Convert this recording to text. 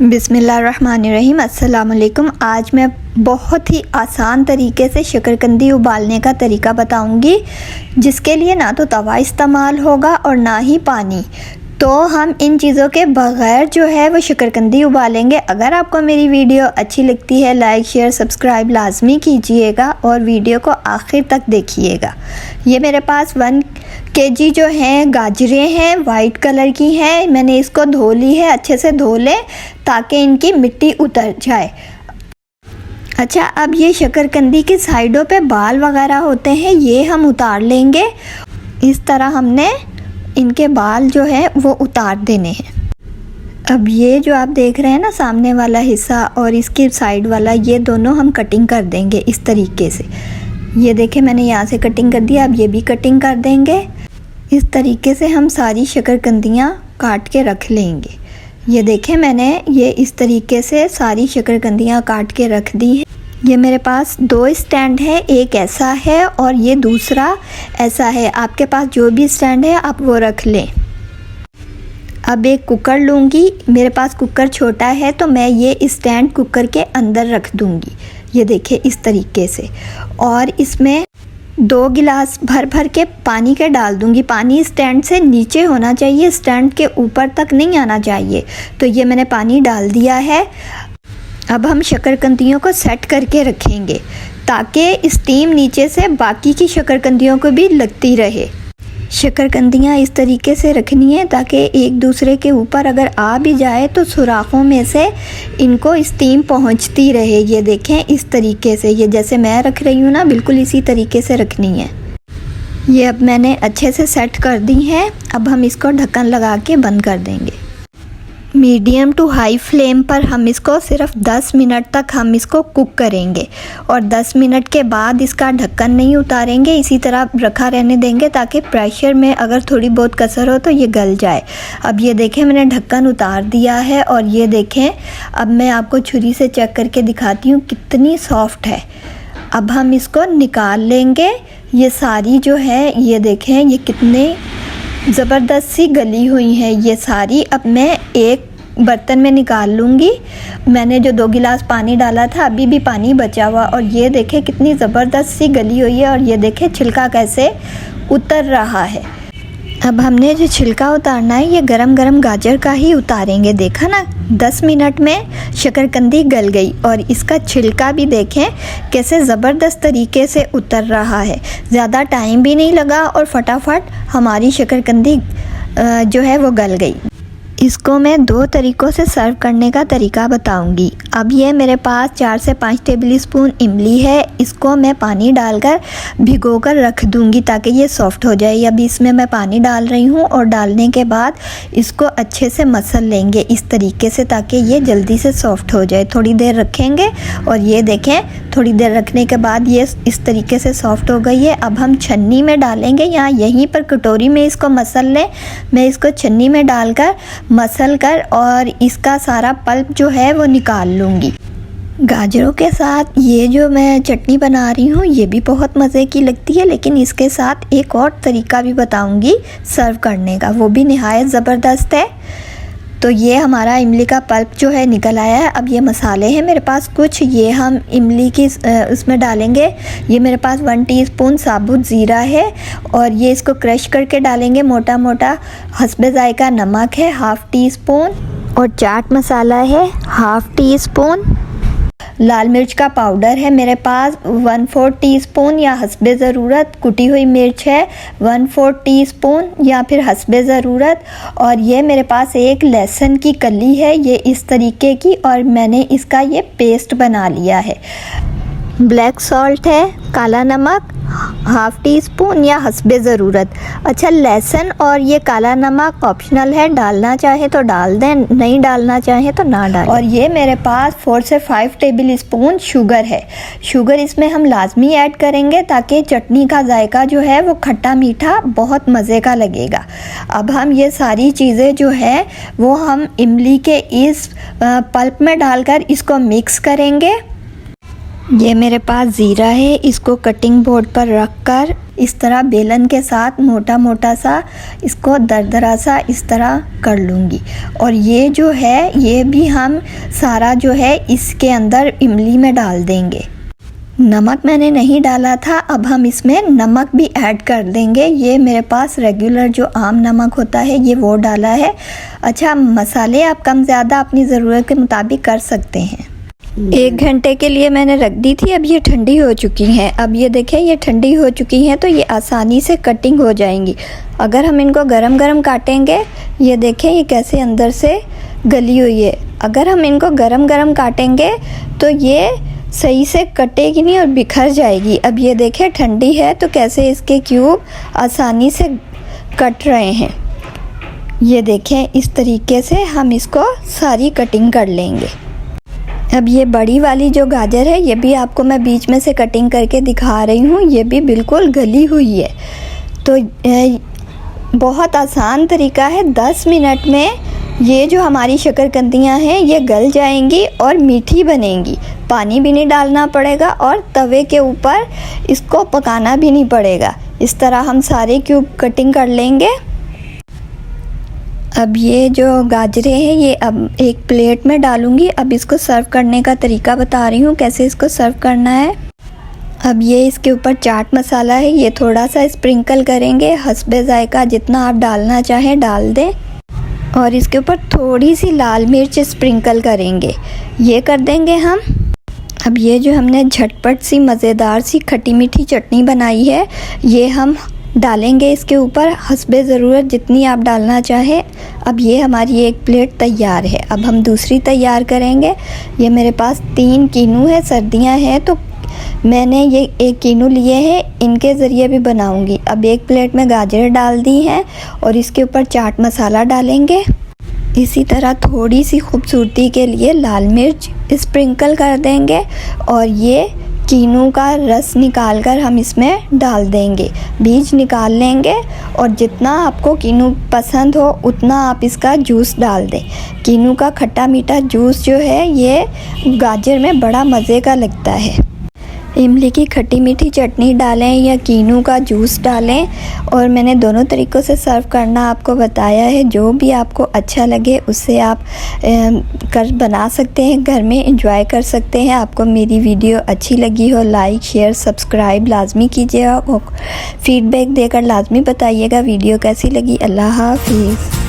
बिस्मिल्लाहिर्रहमानिर्रहीम। अस्सलाम वालेकुम। आज मैं बहुत ही आसान तरीके से शकरकंदी उबालने का तरीका बताऊंगी, जिसके लिए ना तो तवा इस्तेमाल होगा और ना ही पानी। तो हम इन चीज़ों के बग़ैर जो है वो शकरकंदी उबालेंगे। अगर आपको मेरी वीडियो अच्छी लगती है, लाइक शेयर सब्सक्राइब लाजमी कीजिएगा और वीडियो को आखिर तक देखिएगा। ये मेरे पास 1 kg जो हैं गाजरें हैं, वाइट कलर की हैं। मैंने इसको धो ली है, अच्छे से धो लें ताकि इनकी मिट्टी उतर जाए। अच्छा, अब ये शकरकंदी की साइडों पे बाल वगैरह होते हैं, ये हम उतार लेंगे। इस तरह हमने इनके बाल जो है वो उतार देने हैं। अब ये जो आप देख रहे हैं ना, सामने वाला हिस्सा और इसकी साइड वाला, ये दोनों हम कटिंग कर देंगे इस तरीके से। ये देखें, मैंने यहाँ से कटिंग कर दिया, अब ये भी कटिंग कर देंगे। इस तरीके से हम सारी शकरकंदियाँ काट के रख लेंगे। ये देखें, मैंने ये इस तरीके से सारी शकरकंदियाँ काट के रख दी हैं। ये मेरे पास 2 स्टैंड है, एक ऐसा है और ये दूसरा ऐसा है। आपके पास जो भी स्टैंड है आप वो रख लें। अब एक कुकर लूँगी, मेरे पास कुकर छोटा है तो मैं ये स्टैंड कुकर के अंदर रख दूँगी। ये देखिए इस तरीके से, और इसमें 2 गिलास भर भर के पानी के डाल दूँगी। पानी स्टैंड से नीचे होना चाहिए, स्टैंड के ऊपर तक नहीं आना चाहिए। तो ये मैंने पानी डाल दिया है। अब हम शकरकंदियों को सेट करके रखेंगे ताकि स्टीम नीचे से बाकी की शकरकंदियों को भी लगती रहे। शकरकंदियाँ इस तरीके से रखनी है ताकि एक दूसरे के ऊपर अगर आ भी जाए तो सुराखों में से इनको स्टीम पहुँचती रहे। ये देखें इस तरीके से, ये जैसे मैं रख रही हूँ ना, बिल्कुल इसी तरीके से रखनी है। ये अब मैंने अच्छे से सेट कर दी है। अब हम इसको ढक्कन लगा के बंद कर देंगे। मीडियम टू हाई फ्लेम पर हम इसको सिर्फ 10 मिनट तक हम इसको कुक करेंगे, और 10 मिनट के बाद इसका ढक्कन नहीं उतारेंगे, इसी तरह रखा रहने देंगे ताकि प्रेशर में अगर थोड़ी बहुत कसर हो तो ये गल जाए। अब ये देखें, मैंने ढक्कन उतार दिया है और ये देखें, अब मैं आपको छुरी से चेक करके दिखाती हूँ कितनी सॉफ्ट है। अब हम इसको निकाल लेंगे। ये सारी जो है, ये देखें, ये कितने ज़बरदस्त सी गली हुई है ये सारी। अब मैं एक बर्तन में निकाल लूँगी। मैंने जो 2 गिलास पानी डाला था, अभी भी पानी बचा हुआ, और ये देखें कितनी ज़बरदस्त सी गली हुई है। और ये देखें छिलका कैसे उतर रहा है। अब हमने जो छिलका उतारना है ये गरम गरम गाजर का ही उतारेंगे। देखा ना, 10 मिनट में शकरकंदी गल गई और इसका छिलका भी देखें कैसे ज़बरदस्त तरीके से उतर रहा है। ज़्यादा टाइम भी नहीं लगा और फटाफट हमारी शकरकंदी जो है वो गल गई। इसको मैं 2 तरीक़ों से सर्व करने का तरीका बताऊंगी। अब ये मेरे पास 4 से 5 टेबल स्पून इमली है, इसको मैं पानी डालकर भिगोकर रख दूंगी ताकि ये सॉफ़्ट हो जाए। अभी इसमें मैं पानी डाल रही हूँ और डालने के बाद इसको अच्छे से मसल लेंगे इस तरीके से ताकि ये जल्दी से सॉफ़्ट हो जाए। थोड़ी देर रखेंगे और ये देखें, थोड़ी देर रखने के बाद ये इस तरीके से सॉफ़्ट हो गई है। अब हम छन्नी में डालेंगे, यहाँ यहीं पर कटोरी में इसको मसल लें। मैं इसको छन्नी में डालकर मसल कर और इसका सारा पल्प जो है वो निकाल लूँगी। गाजरों के साथ ये जो मैं चटनी बना रही हूँ ये भी बहुत मज़े की लगती है, लेकिन इसके साथ एक और तरीका भी बताऊँगी सर्व करने का, वो भी निहायत ज़बरदस्त है। तो ये हमारा इमली का पल्प जो है निकल आया है। अब ये मसाले हैं मेरे पास कुछ, ये हम इमली की उसमें डालेंगे। ये मेरे पास 1 टीस्पून साबुत ज़ीरा है और ये इसको क्रश करके डालेंगे मोटा मोटा। हस्बे ज़ायका नमक है 1/2 टीस्पून, और चाट मसाला है 1/2 टीस्पून। लाल मिर्च का पाउडर है मेरे पास 1/4 टीस्पून, या हस्बे ज़रूरत। कुटी हुई मिर्च है 1/4 टीस्पून या फिर हस्बे ज़रूरत। और ये मेरे पास एक लहसुन की कली है, ये इस तरीके की, और मैंने इसका ये पेस्ट बना लिया है। ब्लैक सॉल्ट है, काला नमक 1/2 टीस्पून या हस्बे ज़रूरत। अच्छा, लहसुन और ये काला नमक ऑप्शनल है, डालना चाहे तो डाल दें, नहीं डालना चाहे तो ना डालें। और ये मेरे पास 4 से 5 टेबल स्पून शुगर है। शुगर इसमें हम लाजमी ऐड करेंगे ताकि चटनी का जायका जो है वो खट्टा मीठा बहुत मज़े का लगेगा। अब हम ये सारी चीज़ें जो है वो हम इमली के इस पल्प में डालकर इसको मिक्स करेंगे। ये मेरे पास ज़ीरा है, इसको कटिंग बोर्ड पर रख कर इस तरह बेलन के साथ मोटा मोटा सा इसको दरदरा सा इस तरह कर लूँगी। और ये जो है ये भी हम सारा जो है इसके अंदर इमली में डाल देंगे। नमक मैंने नहीं डाला था, अब हम इसमें नमक भी ऐड कर देंगे। ये मेरे पास रेगुलर जो आम नमक होता है ये वो डाला है। अच्छा, मसाले आप कम ज़्यादा अपनी ज़रूरत के मुताबिक कर सकते हैं। 1 घंटे के लिए मैंने रख दी थी, अब ये ठंडी हो चुकी हैं। अब ये देखें ये ठंडी हो चुकी हैं तो ये आसानी से कटिंग हो जाएंगी। अगर हम इनको गरम गरम काटेंगे, ये देखें ये कैसे अंदर से गली हुई है। अगर हम इनको गरम गरम काटेंगे तो ये सही से कटेगी नहीं और बिखर जाएगी। अब ये देखें ठंडी है तो कैसे इसके क्यूब आसानी से कट रहे हैं। ये देखें इस तरीके से हम इसको सारी कटिंग कर लेंगे। अब ये बड़ी वाली जो गाजर है ये भी आपको मैं बीच में से कटिंग करके दिखा रही हूँ। ये भी बिल्कुल गली हुई है। तो बहुत आसान तरीका है, 10 मिनट में ये जो हमारी शकरकंदियाँ हैं ये गल जाएंगी और मीठी बनेंगी। पानी भी नहीं डालना पड़ेगा और तवे के ऊपर इसको पकाना भी नहीं पड़ेगा। इस तरह हम सारे क्यूब कटिंग कर लेंगे। अब ये जो गाजरें हैं ये अब एक प्लेट में डालूंगी। अब इसको सर्व करने का तरीका बता रही हूँ कैसे इसको सर्व करना है। अब ये इसके ऊपर चाट मसाला है, ये थोड़ा सा स्प्रिंकल करेंगे, हस्बे जायका जितना आप डालना चाहें डाल दें। और इसके ऊपर थोड़ी सी लाल मिर्च स्प्रिंकल करेंगे, ये कर देंगे हम। अब ये जो हमने झटपट सी मज़ेदार सी खट्टी मीठी चटनी बनाई है ये हम डालेंगे इसके ऊपर, हस्बे ज़रूरत जितनी आप डालना चाहें। अब ये हमारी एक प्लेट तैयार है। अब हम दूसरी तैयार करेंगे। ये मेरे पास 3 कीनू है, सर्दियां हैं तो मैंने ये 1 कीनू लिए हैं, इनके ज़रिए भी बनाऊंगी। अब एक प्लेट में गाजर डाल दी हैं और इसके ऊपर चाट मसाला डालेंगे। इसी तरह थोड़ी सी खूबसूरती के लिए लाल मिर्च स्प्रिंकल कर देंगे और ये कीनू का रस निकाल कर हम इसमें डाल देंगे, बीज निकाल लेंगे और जितना आपको कीनू पसंद हो उतना आप इसका जूस डाल दें। कीनू का खट्टा मीठा जूस जो है ये गाजर में बड़ा मज़े का लगता है। इमली की खट्टी मीठी चटनी डालें या कीनू का जूस डालें और मैंने दोनों तरीक़ों से सर्व करना आपको बताया है। जो भी आपको अच्छा लगे उससे आप बना सकते हैं, घर में एंजॉय कर सकते हैं। आपको मेरी वीडियो अच्छी लगी हो लाइक शेयर सब्सक्राइब लाजमी कीजिएगा और फीडबैक देकर लाजमी बताइएगा वीडियो कैसी लगी। अल्लाह हाफिज़।